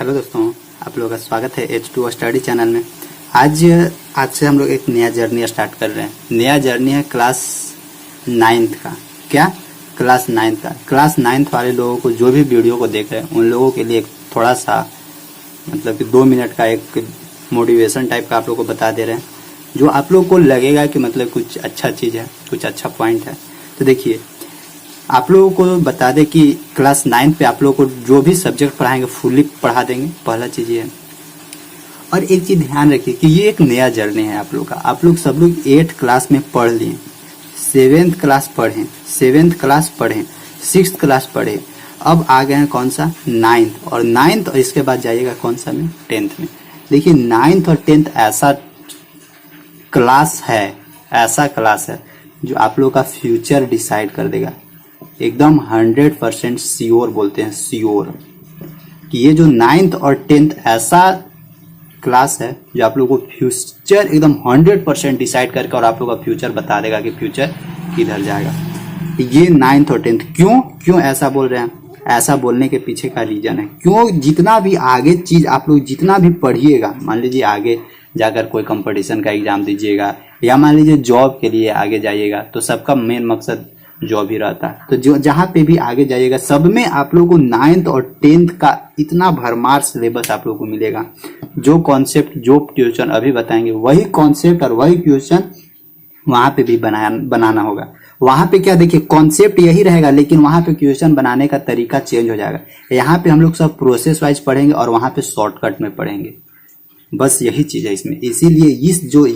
Hello दोस्तों, आप लोगों का स्वागत है H2O स्टडी चैनल में। आज से हम लोग एक नया जर्नी स्टार्ट कर रहे हैं। नया जर्नी है क्लास 9th का। क्या? क्लास 9th का। क्लास 9th वाले लोगों को जो भी वीडियो को देख रहे हैं उन लोगों के लिए एक थोड़ा सा मतलब कि 2 मिनट का एक मोटिवेशन टाइप का आप लोग को बता दे रहे हैं, जो आप लोग को लगेगा कि मतलब कुछ अच्छा चीज़ है, कुछ अच्छा पॉइंट है। तो देखिए, आप लोगों को बता दें कि क्लास 9 पे आप लोगों को जो भी सब्जेक्ट पढ़ाएंगे फुल्ली पढ़ा देंगे। पहला चीज़ ये है। और एक चीज़ ध्यान रखिए कि ये एक नया जर्नी है आप लोग का। आप लोग सब लोग 8th क्लास में पढ़ लिए, 7th क्लास पढ़ें, 7th क्लास पढ़ें, 6th क्लास पढ़े, अब आ गए हैं कौन सा 9th, और 9th और इसके बाद जाइएगा कौन सा में 10th में। देखिए 9th और 10th ऐसा क्लास है जो आप लोग का फ्यूचर डिसाइड कर देगा। एकदम 100% श्योर बोलते हैं, श्योर कि ये जो 9th और 10th ऐसा क्लास है जो आप लोगों को फ्यूचर एकदम 100% डिसाइड करके और आप लोगों का फ्यूचर बता देगा कि फ्यूचर किधर जाएगा। ये 9th और 10th क्यों ऐसा बोल रहे हैं? ऐसा बोलने के पीछे का रीजन है क्यों जितना भी आगे चीज आप लोग जितना भी पढ़िएगा, मान लीजिए आगे जाकर कोई कंपटीशन का एग्जाम दीजिएगा या मान लीजिए जॉब के लिए आगे जाइएगा, तो सबका मेन मकसद जॉब ही रहता है। तो जो जहाँ पे भी आगे जाइएगा सब में आप लोगों को 9th और 10th का इतना भरमार सिलेबस आप लोगों को मिलेगा। जो कॉन्सेप्ट जो ट्यूशन अभी बताएंगे वही कॉन्सेप्ट और वही ट्यूशन वहां पे भी बनाना होगा। वहां पे क्या देखिए, कॉन्सेप्ट यही रहेगा लेकिन वहां पे क्वेश्चन बनाने का तरीका चेंज हो जाएगा। यहाँ पे हम लोग सब प्रोसेस वाइज पढ़ेंगे और वहां पे शॉर्टकट में पढ़ेंगे। बस यही चीज है इसमें। इसीलिए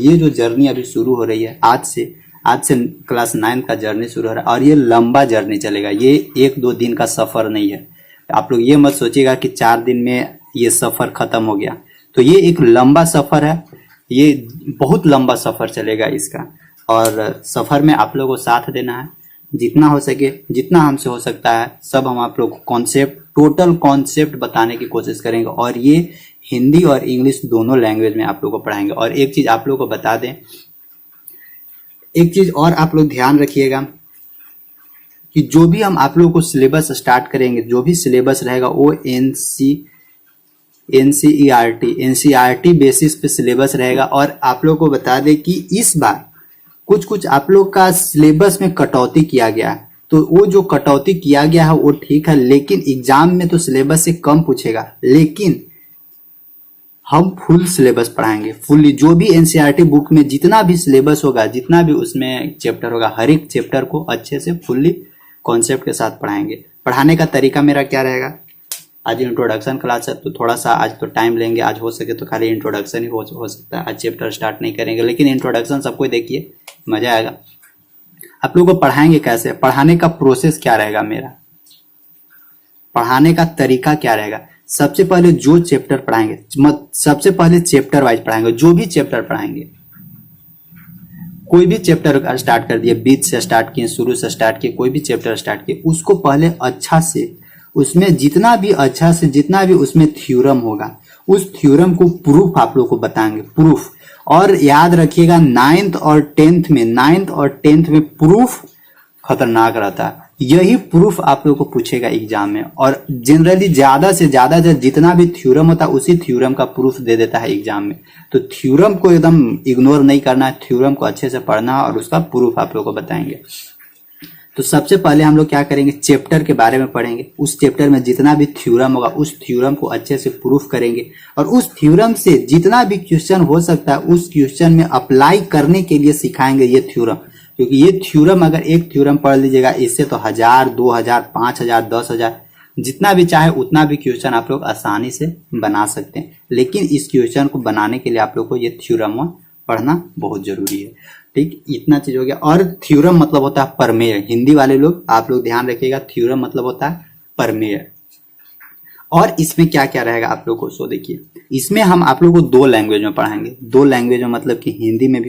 ये जो जर्नी अभी शुरू हो रही है, आज से क्लास 9 का जर्नी शुरू हो रहा है और ये लंबा जर्नी चलेगा। ये 1-2 दिन का सफर नहीं है। आप लोग ये मत सोचिएगा कि 4 दिन में ये सफर खत्म हो गया। तो ये एक लंबा सफर है, ये बहुत लंबा सफर चलेगा इसका। और सफर में आप लोगों को साथ देना है, जितना हो सके, जितना हमसे हो सकता है सब हम आप लोग को टोटल कॉन्सेप्ट बताने की कोशिश करेंगे। और ये हिंदी और इंग्लिश दोनों लैंग्वेज में आप लोग को पढ़ाएंगे। और एक चीज आप लोग को बता दें, एक चीज और आप लोग ध्यान रखिएगा कि जो भी हम आप लोगों को सिलेबस स्टार्ट करेंगे, जो भी सिलेबस रहेगा वो एनसीईआरटी बेसिस पे सिलेबस रहेगा। और आप लोग को बता दें कि इस बार कुछ आप लोग का सिलेबस में कटौती किया गया है। तो वो जो कटौती किया गया है वो ठीक है, लेकिन एग्जाम में तो सिलेबस से कम पूछेगा, लेकिन हम फुल सिलेबस पढ़ाएंगे। फुल्ली जो भी एनसीईआरटी बुक में जितना भी सिलेबस होगा, जितना भी उसमें चैप्टर होगा, हर एक चैप्टर को अच्छे से फुल्ली कॉन्सेप्ट के साथ पढ़ाएंगे। पढ़ाने का तरीका मेरा क्या रहेगा? आज इंट्रोडक्शन क्लास है तो थोड़ा सा आज तो टाइम लेंगे। आज हो सके तो खाली इंट्रोडक्शन ही हो सकता है, आज चैप्टर स्टार्ट नहीं करेंगे, लेकिन इंट्रोडक्शन सबको देखिए, मजा आएगा। आप लोगों को पढ़ाएंगे कैसे, पढ़ाने का प्रोसेस क्या रहेगा, मेरा पढ़ाने का तरीका क्या रहेगा। सबसे पहले जो चैप्टर पढ़ाएंगे, सबसे पहले चैप्टर वाइज पढ़ाएंगे। जो भी चैप्टर पढ़ाएंगे, कोई भी चैप्टर स्टार्ट कर दिए, बीच से स्टार्ट किए, शुरू से स्टार्ट किए, कोई भी चैप्टर स्टार्ट किए, उसको पहले अच्छा से उसमें जितना भी उसमें थ्योरम होगा, उस थ्योरम को प्रूफ आप लोग को बताएंगे, प्रूफ। और याद रखिएगा 9th और 10th में प्रूफ खतरनाक रहता है। यही प्रूफ आप लोग को पूछेगा एग्जाम में। और जनरली ज्यादा से ज्यादा जितना भी थ्योरम होता है उसी थ्योरम का प्रूफ दे देता है एग्जाम में। तो थ्योरम को एकदम इग्नोर नहीं करना है, थ्योरम को अच्छे से पढ़ना और उसका प्रूफ आप लोग को बताएंगे। तो सबसे पहले हम लोग क्या करेंगे, चैप्टर के बारे में पढ़ेंगे। उस चैप्टर में जितना भी थ्योरम होगा उस थ्योरम को अच्छे से प्रूफ करेंगे और उस थ्योरम से जितना भी क्वेश्चन हो सकता है उस क्वेश्चन में अप्लाई करने के लिए सिखाएंगे ये थ्योरम। क्योंकि ये थ्योरम अगर एक थ्योरम पढ़ लीजिएगा, इससे तो 1000, 2000, 5000, 10,000 जितना भी चाहे उतना भी क्वेश्चन आप लोग आसानी से बना सकते हैं। लेकिन इस क्वेश्चन को बनाने के लिए आप लोग को ये थ्योरम पढ़ना बहुत जरूरी है। ठीक, इतना चीज हो गया। और थ्योरम मतलब होता है प्रमेय। हिंदी वाले लोग आप लोग ध्यान रखिएगा, थ्योरम मतलब होता है प्रमेय। और इसमें क्या क्या रहेगा आप लोग को, सो देखिए, इसमें हम आप लोग को 2 लैंग्वेज में पढ़ाएंगे। 2 लैंग्वेज में मतलब कि हिंदी में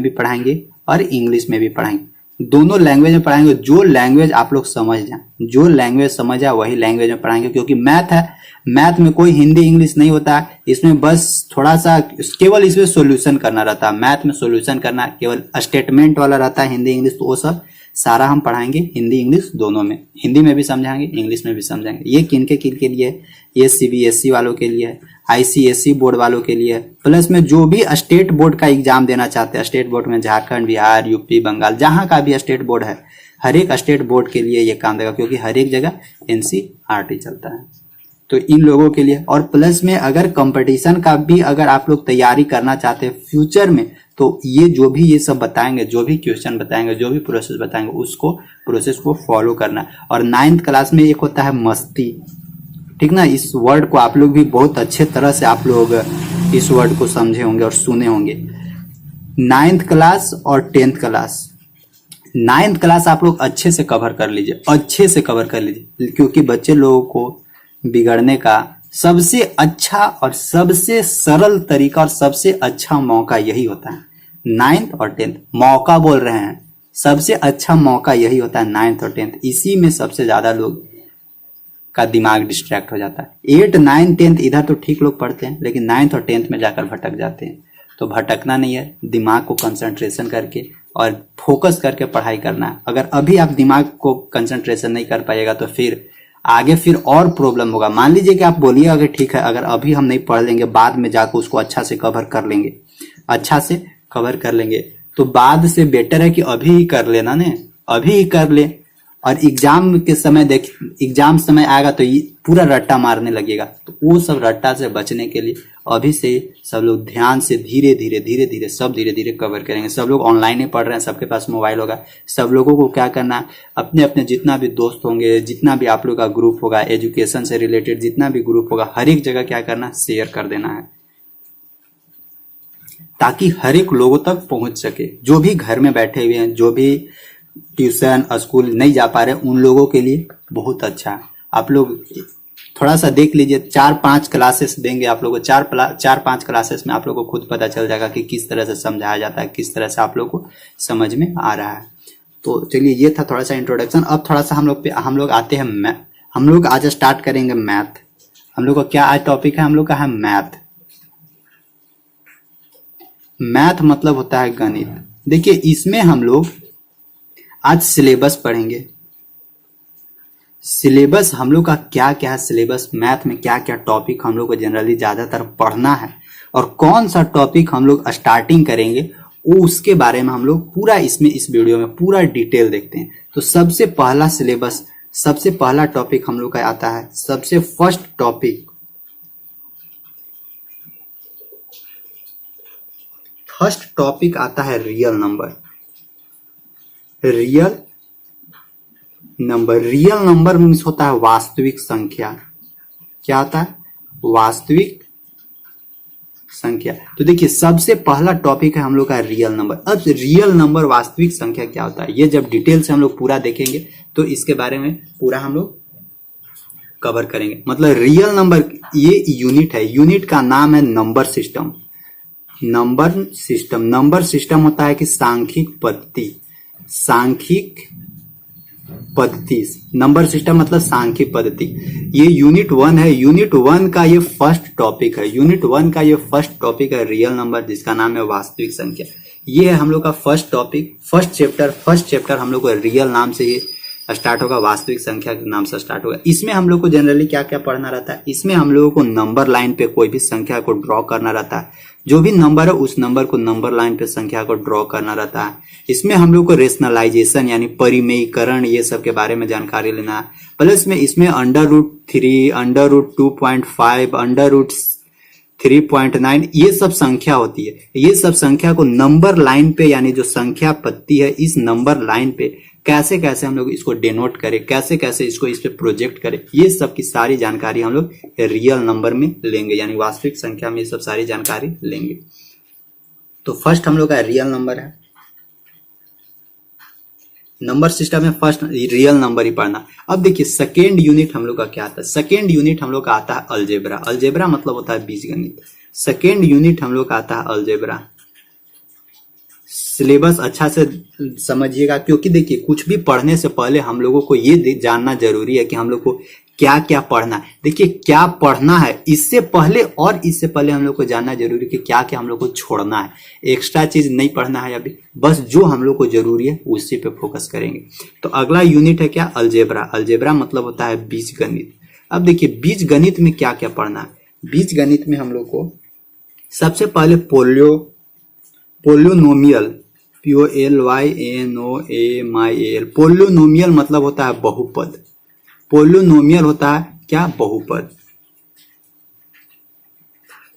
भी पढ़ाएंगे और इंग्लिश में भी पढ़ाएंगे। दोनों लैंग्वेज में पढ़ाएंगे। जो लैंग्वेज आप लोग समझ जाए वही लैंग्वेज में पढ़ाएंगे। क्योंकि मैथ है, मैथ में कोई हिंदी इंग्लिश नहीं होता है। इसमें बस थोड़ा सा केवल इसमें सॉल्यूशन करना रहता है। मैथ में सॉल्यूशन करना केवल स्टेटमेंट वाला रहता है, हिंदी इंग्लिश तो वो सब सारा हम पढ़ाएंगे हिंदी इंग्लिश दोनों में, हिंदी में भी समझाएंगे इंग्लिश में भी समझाएंगे। ये किन के लिए है, ये सीबीएसई वालों के लिए है, आईसीएसई बोर्ड वालों के लिए है, प्लस में जो भी स्टेट बोर्ड का एग्जाम देना चाहते हैं, स्टेट बोर्ड में झारखंड, बिहार, यूपी, बंगाल, जहां का भी स्टेट बोर्ड है, हर एक स्टेट बोर्ड के लिए ये काम देगा, क्योंकि हर एक जगह एनसीईआरटी चलता है। तो इन लोगों के लिए, और प्लस में अगर कंपटीशन का भी अगर आप लोग तैयारी करना चाहते हैं फ्यूचर में, तो ये जो भी ये सब बताएंगे, जो भी क्वेश्चन बताएंगे, जो भी प्रोसेस बताएंगे, उसको प्रोसेस को फॉलो करना है। और 9th क्लास में एक होता है मस्ती, ठीक ना, इस वर्ड को आप लोग भी बहुत अच्छे तरह से आप लोग इस वर्ड को समझे होंगे और सुने होंगे। 9th क्लास और 10th क्लास, 9th क्लास आप लोग अच्छे से कवर कर लीजिए, अच्छे से कवर कर लीजिए, क्योंकि बच्चे लोगों को बिगड़ने का सबसे अच्छा और सबसे सरल तरीका और सबसे अच्छा मौका यही होता है। 9th और 10th मौका बोल रहे हैं, सबसे अच्छा मौका यही होता है 9th और 10th। इसी में सबसे ज्यादा लोग का दिमाग डिस्ट्रैक्ट हो जाता है। 8, 9, 10 इधर तो ठीक लोग पढ़ते हैं, लेकिन 9th और 10th में जाकर भटक जाते हैं। तो भटकना नहीं है, दिमाग को कंसंट्रेशन करके और फोकस करके पढ़ाई करना है। अगर अभी आप दिमाग को कंसंट्रेशन नहीं कर पाएगा तो फिर आगे फिर और प्रॉब्लम होगा। मान लीजिए कि आप बोलिएगा कि ठीक है, अगर अभी हम नहीं पढ़ लेंगे, बाद में जाकर उसको अच्छा से कवर कर लेंगे, अच्छा से कवर कर लेंगे, तो बाद से बेटर है कि अभी ही कर लेना ने, अभी ही कर ले। और एग्जाम के समय देख, एग्जाम समय आएगा तो ये पूरा रट्टा मारने लगेगा। तो वो सब रट्टा से बचने के लिए अभी से सब लोग ध्यान से धीरे धीरे सब धीरे धीरे कवर करेंगे। सब लोग ऑनलाइन ही पढ़ रहे हैं, सबके पास मोबाइल होगा। सब लोगों को क्या करना है, अपने अपने जितना भी दोस्त होंगे, जितना भी आप लोग का ग्रुप होगा, एजुकेशन से रिलेटेड जितना भी ग्रुप होगा, हर एक जगह क्या करना है, शेयर कर देना है, ताकि हर एक लोगों तक पहुंच सके। जो भी घर में बैठे हुए हैं, जो भी ट्यूशन स्कूल नहीं जा पा रहे, उन लोगों के लिए बहुत अच्छा है। आप लोग थोड़ा सा देख लीजिए, 4-5 क्लासेस देंगे आप लोगों को, 4-5 क्लासेस में आप लोगों को खुद पता चल जाएगा कि किस तरह से समझाया जाता है, किस तरह से आप लोग को समझ में आ रहा है। तो चलिए, ये था थोड़ा सा इंट्रोडक्शन। अब थोड़ा सा हम लोग आते हैं हम लोग आज स्टार्ट करेंगे मैथ। हम लोग का क्या आज टॉपिक है, हम लोग का है मैथ। मैथ मतलब होता है गणित। देखिए, इसमें हम लोग आज सिलेबस पढ़ेंगे। सिलेबस हम लोग का क्या क्या है, सिलेबस मैथ में क्या क्या टॉपिक हम लोग को जनरली ज्यादातर पढ़ना है, और कौन सा टॉपिक हम लोग स्टार्टिंग करेंगे, वो उसके बारे में हम लोग पूरा इसमें इस वीडियो में पूरा डिटेल देखते हैं। तो सबसे पहला सिलेबस, सबसे पहला टॉपिक हम लोग का आता है, सबसे फर्स्ट टॉपिक आता है real number. Real number means होता है वास्तविक संख्या। क्या होता है, वास्तविक संख्या। तो देखिए, सबसे पहला टॉपिक है हम लोग का रियल नंबर। अब रियल नंबर वास्तविक संख्या क्या होता है, ये जब डिटेल से हम लोग पूरा देखेंगे तो इसके बारे में पूरा हम लोग कवर करेंगे। मतलब रियल नंबर ये यूनिट है, यूनिट का नाम है नंबर सिस्टम। नंबर सिस्टम होता है कि सांख्यिक पद्धति। नंबर सिस्टम मतलब सांख्यिक पद्धति। ये यूनिट 1 है। यूनिट 1 का ये फर्स्ट टॉपिक है। यूनिट 1 का ये फर्स्ट टॉपिक है रियल नंबर, जिसका नाम है वास्तविक संख्या। ये है हम लोग का फर्स्ट टॉपिक, फर्स्ट चैप्टर हम लोग को रियल नाम से ये स्टार्ट होगा, वास्तविक संख्या के नाम से स्टार्ट होगा। इसमें हम लोग को जनरली क्या क्या पढ़ना रहता है, इसमें हम लोगों को नंबर लाइन पे कोई भी संख्या को ड्रॉ करना रहता है। जो भी नंबर है उस नंबर को नंबर लाइन पे संख्या को ड्रॉ करना रहता है। इसमें हम लोग को रेशनलाइजेशन यानी परिमेयीकरण ये सब के बारे में जानकारी लेना है। प्लस में इसमें √3, √2.5, √3.9 ये सब संख्या होती है। ये सब संख्या को नंबर लाइन पे यानी जो संख्या पत्ती है, इस नंबर लाइन पे कैसे कैसे हम लोग इसको डेनोट करें, कैसे कैसे इसको इस पे प्रोजेक्ट करें, ये सब की सारी जानकारी हम लोग रियल नंबर में लेंगे, यानी वास्तविक संख्या में ये सब सारी जानकारी लेंगे। तो फर्स्ट हम लोग का रियल नंबर है। नंबर सिस्टम में फर्स्ट रियल नंबर ही पढ़ना। अब देखिए, सेकेंड यूनिट हम लोग का क्या आता है। सेकेंड यूनिट हम लोग का आता है अलजेब्रा। अलजेब्रा मतलब होता है बीजगणित। सेकेंड यूनिट हम लोग का आता है अलजेब्रा। सिलेबस अच्छा से समझिएगा, क्योंकि देखिए कुछ भी पढ़ने से पहले हम लोगों को ये जानना जरूरी है कि हम लोग को क्या क्या पढ़ना है। देखिए क्या पढ़ना है इससे पहले, और इससे पहले हम लोग को जानना जरूरी है कि क्या क्या हम लोग को छोड़ना है। एक्स्ट्रा चीज नहीं पढ़ना है अभी, बस जो हम लोग को जरूरी है उसी पे फोकस करेंगे। तो अगला यूनिट है क्या, अलजेब्रा। अलजेब्रा मतलब होता है बीज गणित। अब देखिए बीज गणित में क्या क्या पढ़ना है। बीज गणित में हम लोग को सबसे पहले पोलियोनोमियल, POLYNOMIAL, पोलियोनोमियल मतलब होता है बहुपद। पोलियोनोमियल होता है क्या, बहुपद।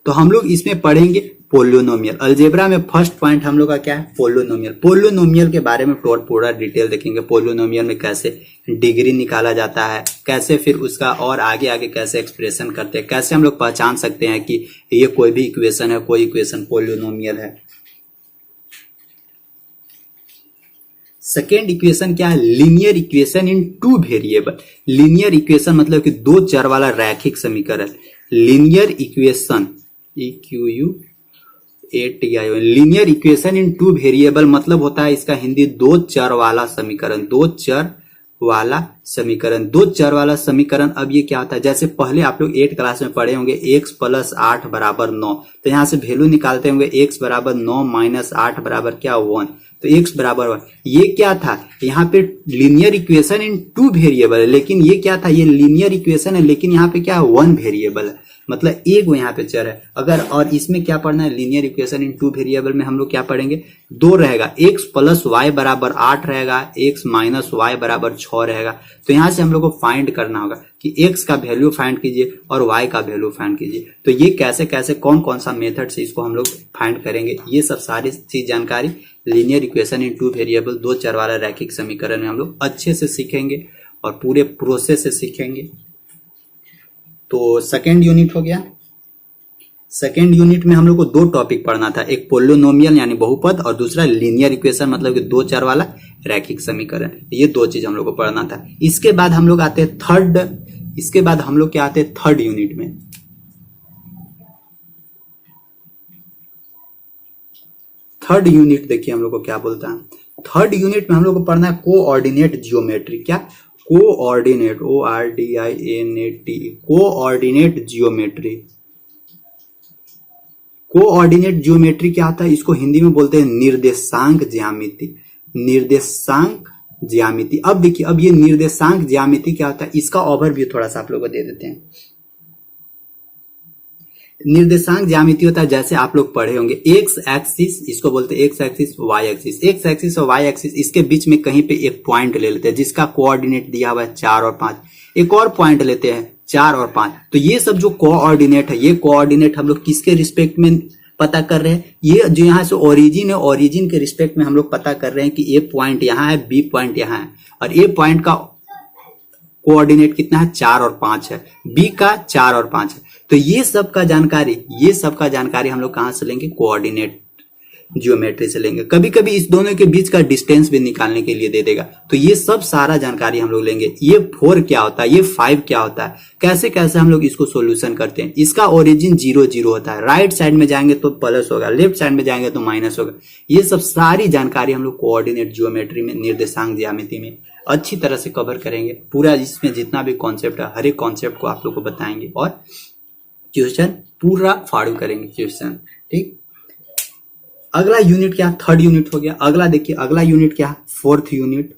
तो हम लोग इसमें पढ़ेंगे पोलियोनोमियल। अलजेब्रा में फर्स्ट पॉइंट हम लोग का क्या है, पोलियोनोमियल। पोलियोनोमियल के बारे में पूरा डिटेल देखेंगे। पोलियोनोमियल में कैसे डिग्री निकाला जाता है, कैसे फिर उसका और आगे आगे कैसे एक्सप्रेशन करते हैं, कैसे हम लोग पहचान सकते हैं कि ये कोई भी इक्वेशन है, कोई इक्वेशन पोलियोनोमियल है। सेकेंड इक्वेशन क्या है, linear equation in two variable. Linear equation मतलब कि दो चर वाला रैखिक समीकरण। Linear equation, EQUATI, linear equation in two variable मतलब होता है इसका हिंदी दो चर वाला समीकरण। दो चर वाला समीकरण, दो चर वाला समीकरण। अब ये क्या होता है, जैसे पहले आप लोग 8 क्लास में पढ़े होंगे x + 8 = 9, तो यहां से वैल्यू निकालते होंगे x = 9 - 8 = क्या, 1। तो x = 1। ये क्या था, यहाँ पे linear equation in two variable है, लेकिन ये क्या था, ये लीनियर इक्वेशन है लेकिन यहाँ पे क्या है, 1 वेरिएबल है, मतलब एक यहाँ पे चर है। अगर और इसमें क्या पढ़ना है, linear equation in two variable में हम लोग क्या पढ़ेंगे, 2 रहेगा, x + y = 8 रहेगा, x - y = 6 रहेगा। तो यहाँ से हम लोग को फाइंड करना होगा कि x का वैल्यू फाइंड कीजिए और y का वैल्यू फाइंड कीजिए। तो ये कैसे कैसे कौन कौन सा मेथड से इसको हम लोग फाइंड करेंगे, ये सब सारी चीज जानकारी linear equation in two variable, दो चर वाला रैखिक समीकरण में हम लोग अच्छे से सीखेंगे और पूरे प्रोसेस से सीखेंगे। तो सेकेंड यूनिट हो गया। सेकेंड यूनिट में हम लोग को 2 टॉपिक पढ़ना था, एक पोलियोनोमियल यानी बहुपद और दूसरा लीनियर इक्वेशन मतलब कि दो चर वाला रैखिक समीकरण। ये 2 चीज हम लोग को पढ़ना था। इसके बाद हम लोग आते हैं थर्ड यूनिट में। थर्ड यूनिट देखिए हम लोग को क्या बोलता है। थर्ड यूनिट में हम लोग को पढ़ना है कोऑर्डिनेट जियोमेट्री। क्या, coordinate, ORDINAT, coordinate geometry. Coordinate geometry क्या होता है, इसको हिंदी में बोलते हैं निर्देशांक ज्यामिति। निर्देशांक ज्यामिति। अब देखिए, अब ये निर्देशांक ज्यामिति क्या होता है, इसका ओवरव्यू थोड़ा सा आप लोगों को दे देते हैं। निर्देशांक ज्यामिति होता है, जैसे आप लोग पढ़े होंगे एक्स एक्सिस, इसको बोलते हैं X axis, Y axis. X axis और वाई एक्सिस, इसके बीच में कहीं पे एक पॉइंट ले लेते हैं जिसका कोऑर्डिनेट दिया हुआ है 4 और 5। एक और पॉइंट लेते हैं 4 और 5। तो ये सब जो कोऑर्डिनेट है, ये कोऑर्डिनेट हम लोग किसके रिस्पेक्ट में पता कर रहे हैं, ये जो यहाँ से ओरिजिन है, ओरिजिन के रिस्पेक्ट में हम लोग पता कर रहे हैं कि ए पॉइंट यहाँ है, बी पॉइंट यहाँ है, और ए पॉइंट का कोऑर्डिनेट कितना है, 4 और 5 है, बी का 4 और 5 है। तो ये सब का जानकारी हम लोग कहां से लेंगे, कोऑर्डिनेट जियोमेट्री से लेंगे। कभी कभी इस दोनों के बीच का डिस्टेंस भी निकालने के लिए दे देगा। तो ये सब सारा जानकारी हम लोग लेंगे। ये 4 क्या होता है, ये 5 क्या होता है, कैसे कैसे हम लोग इसको सोल्यूशन करते हैं। इसका ओरिजिन 0 0 होता है, राइट साइड में जाएंगे तो प्लस होगा, लेफ्ट साइड में जाएंगे तो माइनस होगा। ये सब सारी जानकारी हम लोग कोऑर्डिनेट जियोमेट्री में, निर्देशांक ज्यामिति में अच्छी तरह से कवर करेंगे। पूरा इसमें जितना भी कॉन्सेप्ट है, हर एक कॉन्सेप्ट को आप लोग को बताएंगे और क्वेश्चन पूरा फॉलो करेंगे क्वेश्चन, ठीक। अगला यूनिट क्या, थर्ड यूनिट हो गया। अगला देखिए, अगला यूनिट क्या, फोर्थ यूनिट।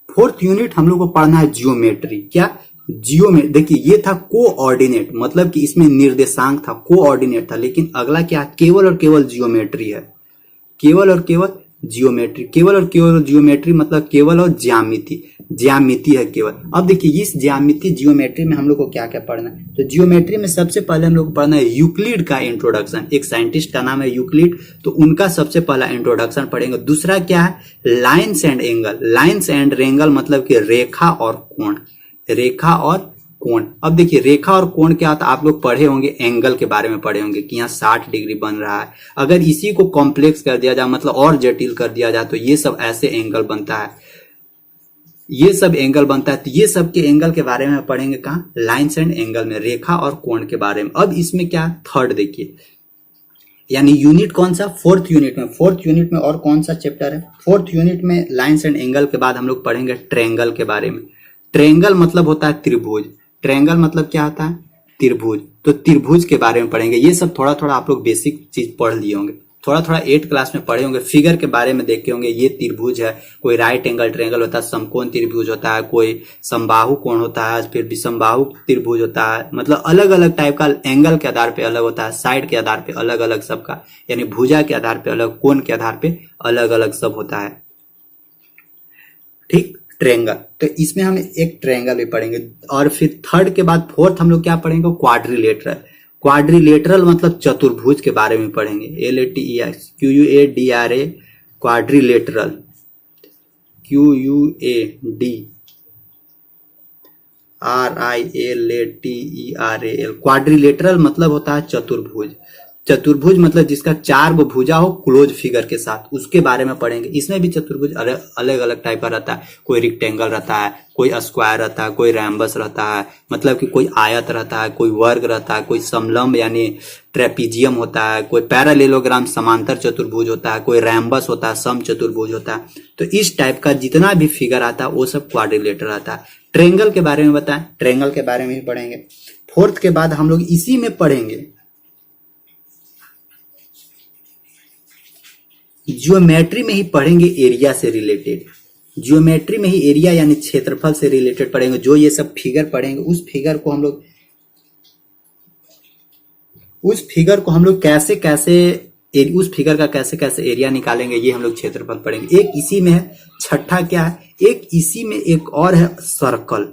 फोर्थ यूनिट हम लोग को पढ़ना है जियोमेट्री। क्या, जियोमेट्री। देखिए ये था कोऑर्डिनेट, मतलब कि इसमें निर्देशांक था, कोऑर्डिनेट था, लेकिन अगला क्या, केवल और केवल जियोमेट्री है। केवल और केवल जियोमेट्री, केवल और केवल जियोमेट्री मतलब केवल और ज्यामिति, ज्यामिति है केवल। अब देखिए इस ज्यामिति जियोमेट्री में हम लोग को क्या क्या पढ़ना है। तो जियोमेट्री में सबसे पहले हम लोग को पढ़ना है यूक्लिड का इंट्रोडक्शन। एक साइंटिस्ट का नाम है यूक्लिड, तो उनका सबसे पहला इंट्रोडक्शन पढ़ेंगे। दूसरा क्या है, lines and angle. Lines and angle मतलब कि रेखा और कोण, रेखा और कोण। अब देखिए रेखा और कोण क्या होता है, आप लोग पढ़े होंगे, एंगल के बारे में पढ़े होंगे कि यहाँ 60 डिग्री बन रहा है। अगर इसी को कॉम्प्लेक्स कर दिया जाए, मतलब और जटिल कर दिया जाए, तो ये सब ऐसे एंगल बनता है, ये सब एंगल बनता है। तो ये सब के एंगल के बारे में पढ़ेंगे कहाँ, लाइन्स एंड एंगल में, रेखा और कोण के बारे में। अब इसमें क्या, थर्ड देखिए, यानी यूनिट कौन सा, फोर्थ यूनिट में। फोर्थ यूनिट में और कौन सा चैप्टर है, फोर्थ यूनिट में लाइन्स एंड एंगल के बाद हम लोग पढ़ेंगे ट्रेंगल के बारे में। ट्रेंगल मतलब होता है त्रिभुज, ट्रेंगल मतलब क्या होता है, त्रिभुज। तो त्रिभुज के बारे में पढ़ेंगे। ये सब थोड़ा थोड़ा आप लोग बेसिक चीज पढ़ लिए होंगे, थोड़ा थोड़ा 8 क्लास में पढ़े होंगे। फिगर के बारे में देखे होंगे, ये त्रिभुज है, कोई राइट एंगल ट्रायंगल होता है, समकोण त्रिभुज होता है, कोई समबाहु कोण होता है, फिर विषमबाहु त्रिभुज होता है। मतलब अलग अलग टाइप का एंगल के आधार पे अलग होता है, साइड के आधार पे अलग अलग सबका, यानी भुजा के आधार पे अलग, कोण के आधार पे अलग अलग सब होता है। ठीक, ट्रायंगल। तो इसमें हम एक ट्रायंगल भी पढ़ेंगे। और फिर थर्ड के बाद फोर्थ हम लोग क्या पढ़ेंगे, क्वाड्रिलेटरल। क्वाड्रिलेटरल मतलब चतुर्भुज के बारे में पढ़ेंगे। LATERQUADRA, quadrilateral, QUADRILATERAL। क्वाड्रिलेटरल मतलब होता है चतुर्भुज। चतुर्भुज मतलब जिसका 4 गो भुजा हो क्लोज फिगर के साथ, उसके बारे में पढ़ेंगे। इसमें भी चतुर्भुज अलग अलग टाइप का रहता है, कोई रेक्टेंगल रहता है, कोई स्क्वायर रहता है, कोई रैम्बस रहता है, मतलब कि कोई आयत रहता है, कोई वर्ग रहता है, कोई समलंब यानी ट्रेपीजियम होता है, कोई पैरालेलोग्राम समांतर चतुर्भुज होता है, कोई रैम्बस होता है, सम चतुर्भुज होता है। तो इस टाइप का जितना भी फिगर आता है वो सब क्वाड्रिलेटरल आता है। ट्रायंगल के बारे में बताएं, ट्रायंगल के बारे में भी पढ़ेंगे। फोर्थ के बाद हम लोग इसी में पढ़ेंगे जियोमेट्री में ही पढ़ेंगे, एरिया से रिलेटेड। जियोमेट्री में ही एरिया यानी क्षेत्रफल से रिलेटेड पढ़ेंगे। जो ये सब फिगर पढ़ेंगे उस फिगर को हम लोग कैसे कैसे उस फिगर का कैसे कैसे एरिया निकालेंगे, ये हम लोग क्षेत्रफल पढ़ेंगे। एक इसी में है, छठा क्या है, एक इसी में एक और है सर्कल।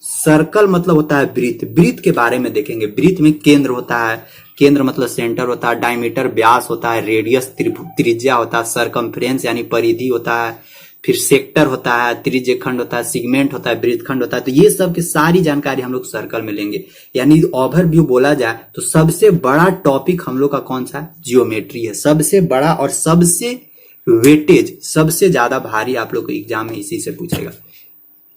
सर्कल मतलब होता है वृत्त। वृत्त के बारे में देखेंगे। वृत्त में केंद्र होता है, केंद्र मतलब सेंटर होता है, डायमीटर व्यास होता है, रेडियस त्रिज्या होता है, सरकमफ्रेंस यानी परिधि होता है, फिर सेक्टर होता है, त्रिज्य खंड होता है, सिगमेंट होता है, वृत्त खंड होता है। तो ये सब की सारी जानकारी हम लोग सर्कल में लेंगे। यानी ओवरव्यू बोला जाए तो सबसे बड़ा टॉपिक हम लोग का कौन सा है, जियोमेट्री है। सबसे बड़ा और सबसे वेटेज, सबसे ज्यादा भारी आप लोग को एग्जाम में इसी से पूछेगा,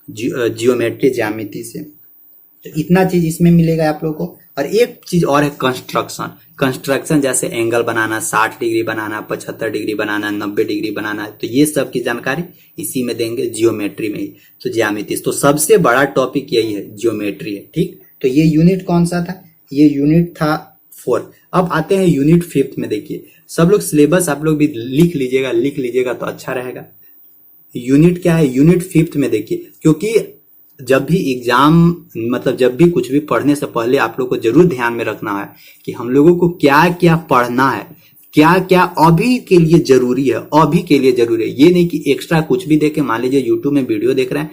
जियोमेट्री, ज्यामिति से। तो इतना चीज इसमें मिलेगा आप लोगों को। और एक चीज और है कंस्ट्रक्शन। कंस्ट्रक्शन जैसे एंगल बनाना, 60 डिग्री बनाना, 75 डिग्री बनाना, 90 डिग्री बनाना, तो ये सब की जानकारी इसी में देंगे, जियोमेट्री में ही। तो ज्यामिति, तो सबसे बड़ा टॉपिक यही है, जियोमेट्री है। ठीक, तो ये यूनिट कौन सा था, ये यूनिट था 4। अब आते हैं यूनिट 5 में। देखिए सब लोग सिलेबस आप लोग भी लिख लीजिएगा तो अच्छा रहेगा। यूनिट क्या है, यूनिट 5 में देखिए, क्योंकि जब भी एग्जाम मतलब जब भी कुछ भी पढ़ने से पहले आप लोग को जरूर ध्यान में रखना है कि हम लोगों को क्या क्या पढ़ना है, क्या क्या अभी के लिए जरूरी है, अभी के लिए जरूरी है। ये नहीं कि एक्स्ट्रा कुछ भी देखे, मान लीजिए यूट्यूब में वीडियो देख रहे हैं,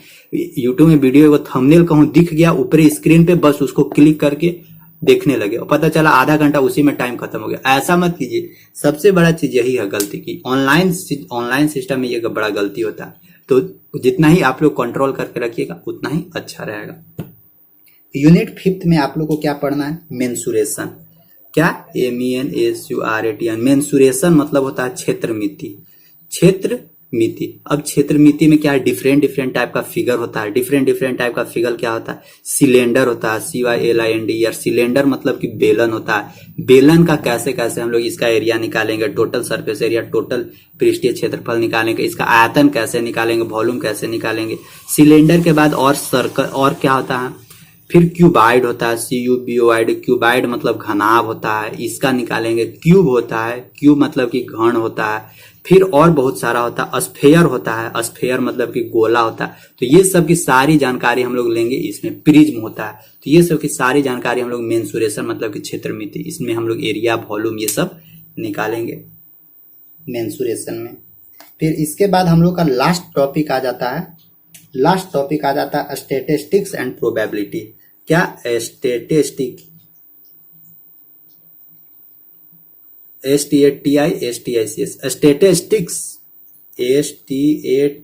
यूट्यूब में वीडियो को थंबनेल कहूं दिख गया ऊपरी स्क्रीन पे, बस उसको क्लिक करके देखने लगे और पता चला आधा घंटा उसी में टाइम खत्म हो गया। ऐसा मत कीजिए। सबसे बड़ा चीज यही है गलती की, ऑनलाइन सिस्टम में ये बड़ा गलती होता है। तो जितना ही आप लोग कंट्रोल करके रखिएगा उतना ही अच्छा रहेगा। यूनिट 5 में आप लोग को क्या पढ़ना है, मेंसुरेशन। क्या, MENSURATION। मेंसुरेशन मतलब होता है क्षेत्रमिति। क्षेत्र मिति। अब क्षेत्र मिति में क्या है, डिफरेंट टाइप का फिगर होता है। डिफरेंट टाइप का फिगर क्या होता है, सिलेंडर होता है, CYLINDER। सिलेंडर मतलब कि बेलन होता है। बेलन का कैसे कैसे हम लोग इसका एरिया निकालेंगे, टोटल सरफेस एरिया, टोटल पृष्ठीय क्षेत्रफल निकालेंगे, इसका आयतन कैसे निकालेंगे, वॉल्यूम कैसे निकालेंगे। सिलेंडर के बाद और सर्कल, और क्या होता है, फिर क्यूबाइड होता है, CUBOID। क्यूबाइड मतलब घनाभ होता है, इसका निकालेंगे। क्यूब होता है, क्यूब मतलब कि घन होता है। फिर और बहुत सारा होता है, स्फेयर होता है, स्फेयर मतलब कि गोला होता है। तो ये सब की सारी जानकारी हम लोग लेंगे इसमें। प्रिज्म होता है, तो ये सब की सारी जानकारी हम लोग मेंसुरेशन मतलब कि क्षेत्रमिति, इसमें हम लोग एरिया, वॉल्यूम ये सब निकालेंगे मेंसुरेशन में। फिर इसके बाद हम लोग का लास्ट टॉपिक आ जाता है स्टैटिस्टिक्स एंड प्रोबेबिलिटी। क्या, statistic, STATISTICS, statistics, STATISTICS,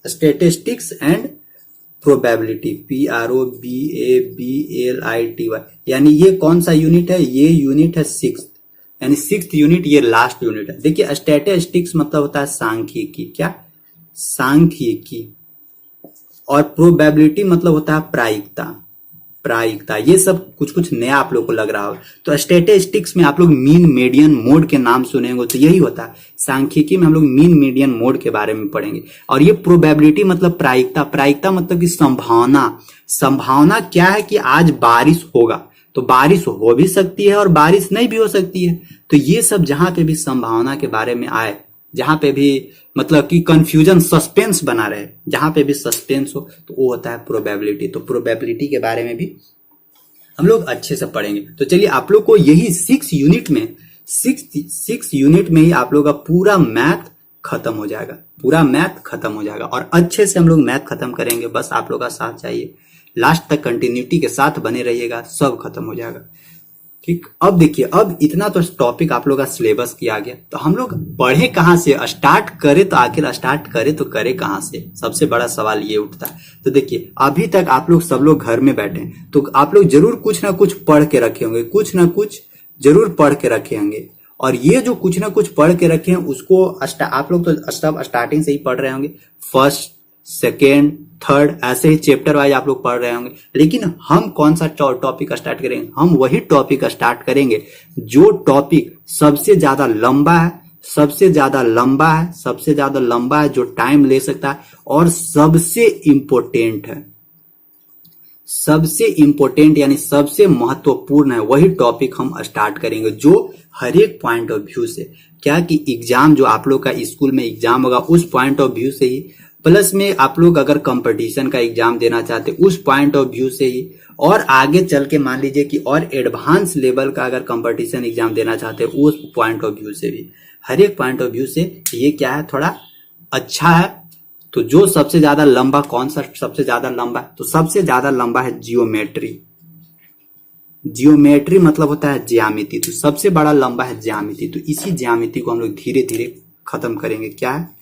statistics and probability, PROBABLITY। यानी ये कौन सा यूनिट है, ये यूनिट है 6th, यानी 6th यूनिट, ये लास्ट यूनिट है। देखिए स्टैटिस्टिक्स मतलब होता है सांख्यिकी। क्या, सांख्यिकी। और प्रोबेबिलिटी मतलब होता है प्रायिकता। प्रायिकता, ये सब कुछ कुछ नया आप लोग को लग रहा हो। तो स्टैटिस्टिक्स में आप लोग मीन मीडियन मोड के नाम सुने होंगे, तो यही होता है। सांख्यिकी में हम लोग मीन मीडियन मोड के बारे में पढ़ेंगे। और ये प्रोबेबिलिटी मतलब प्रायिकता, प्रायिकता मतलब कि संभावना। संभावना क्या है कि आज बारिश होगा, तो बारिश हो भी सकती है और बारिश नहीं भी हो सकती है। तो ये सब जहां पे भी संभावना के बारे में आए, जहां पे भी मतलब कि कंफ्यूजन, सस्पेंस बना रहे, जहां पे भी सस्पेंस हो, तो वो होता है प्रोबेबिलिटी। तो प्रोबेबिलिटी के बारे में भी हम लोग अच्छे से पढ़ेंगे। तो चलिए आप लोग को यही 6 यूनिट में, 6 यूनिट में ही आप लोग का पूरा मैथ खत्म हो जाएगा, पूरा मैथ खत्म हो जाएगा। और अच्छे से हम लोग मैथ खत्म करेंगे, बस आप लोग का साथ चाहिए। लास्ट तक कंटिन्यूटी के साथ बने रहिएगा, सब खत्म हो जाएगा। ठीक, अब देखिए, अब इतना तो टॉपिक आप लोग का सिलेबस किया गया, तो हम लोग पढ़े कहां से, स्टार्ट करें तो आखिर स्टार्ट करें तो करें कहां से, सबसे बड़ा सवाल ये उठता है। तो देखिए, अभी तक आप लोग सब लोग घर में बैठे हैं, तो आप लोग जरूर कुछ ना कुछ पढ़ के रखे होंगे, कुछ ना कुछ जरूर पढ़ के रखे होंगे। और ये जो कुछ ना कुछ पढ़ के रखे हैं उसको आप लोग तो सब स्टार्टिंग से ही पढ़ रहे होंगे, फर्स्ट, सेकेंड, थर्ड, ऐसे ही चैप्टर वाइज आप लोग पढ़ रहे होंगे। लेकिन हम कौन सा टॉपिक स्टार्ट करेंगे, हम वही टॉपिक स्टार्ट करेंगे जो टॉपिक सबसे ज्यादा लंबा है, सबसे ज्यादा लंबा है, सबसे ज्यादा लंबा है, जो टाइम ले सकता है और सबसे इंपॉर्टेंट है, सबसे इंपॉर्टेंट यानी सबसे महत्वपूर्ण है, वही टॉपिक हम स्टार्ट करेंगे। जो हर एक पॉइंट ऑफ व्यू से, क्या कि एग्जाम जो आप लोग का स्कूल में एग्जाम होगा उस पॉइंट ऑफ व्यू से ही, प्लस में आप लोग अगर कंपटीशन का एग्जाम देना चाहते उस पॉइंट ऑफ व्यू से ही, और आगे चल के मान लीजिए कि और एडवांस लेवल का अगर कंपटीशन एग्जाम देना चाहते उस पॉइंट ऑफ व्यू से भी, हर एक पॉइंट ऑफ व्यू से ये क्या है, थोड़ा अच्छा है। तो जो सबसे ज्यादा लंबा, कौन सा सबसे ज्यादा लंबा है, तो सबसे ज्यादा लंबा है जियोमेट्री। जियोमेट्री मतलब होता है ज्यामिति, तो सबसे बड़ा लंबा है ज्यामिति। तो इसी ज्यामिति को हम लोग धीरे धीरे खत्म करेंगे। क्या है,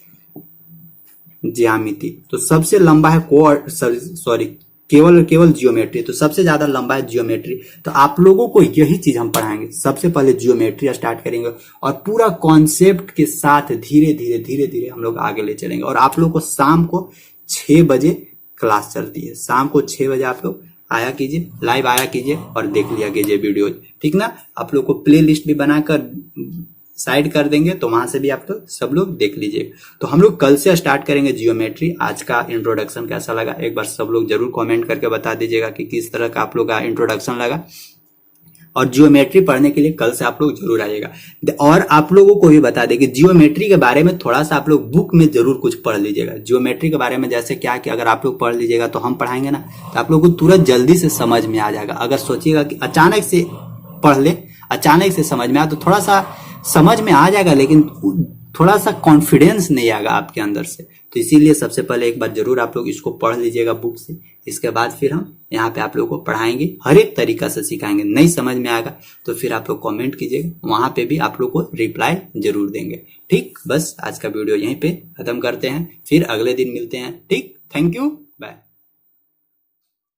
ज्यामिति। तो सबसे लंबा है केवल जियोमेट्री, तो सबसे ज्यादा लंबा है जियोमेट्री। तो आप लोगों को यही चीज हम पढ़ाएंगे। सबसे पहले जियोमेट्री स्टार्ट करेंगे और पूरा कॉन्सेप्ट के साथ धीरे धीरे धीरे धीरे हम लोग आगे ले चलेंगे। और आप लोग को शाम को 6 बजे क्लास चलती है, शाम को 6 बजे आप लोग आया कीजिए, लाइव आया कीजिए और देख लिया कीजिए वीडियो, ठीक ना। आप लोग को प्ले लिस्ट भी बनाकर साइड कर देंगे, तो वहां से भी आप लोग सब लोग देख लीजिए। तो हम लोग कल से स्टार्ट करेंगे जियोमेट्री। आज का इंट्रोडक्शन कैसा लगा एक बार सब लोग जरूर कमेंट करके बता दीजिएगा कि किस तरह का आप लोग का इंट्रोडक्शन लगा। और जियोमेट्री पढ़ने के लिए कल से आप लोग जरूर आइएगा। और आप लोगों को भी बता दें कि जियोमेट्री के बारे में थोड़ा सा आप लोग बुक में जरूर कुछ पढ़ लीजिएगा। जियोमेट्री के बारे में जैसे क्या कि अगर आप लोग पढ़ लीजिएगा तो हम पढ़ाएंगे ना, तो आप लोग को तुरंत जल्दी से समझ में आ जाएगा। अगर सोचिएगा कि अचानक से पढ़ ले, अचानक से समझ में आया, तो थोड़ा सा समझ में आ जाएगा लेकिन थोड़ा सा कॉन्फिडेंस नहीं आएगा आपके अंदर से। तो इसीलिए सबसे पहले एक बार जरूर आप लोग इसको पढ़ लीजिएगा बुक से। इसके बाद फिर हम यहाँ पे आप लोग को पढ़ाएंगे, हर एक तरीका से सिखाएंगे। नहीं समझ में आएगा तो फिर आप लोग कमेंट कीजिएगा, वहां पे भी आप लोग को रिप्लाई जरूर देंगे। ठीक, बस आज का वीडियो यहीं पे खत्म करते हैं, फिर अगले दिन मिलते हैं। ठीक, थैंक यू, बाय।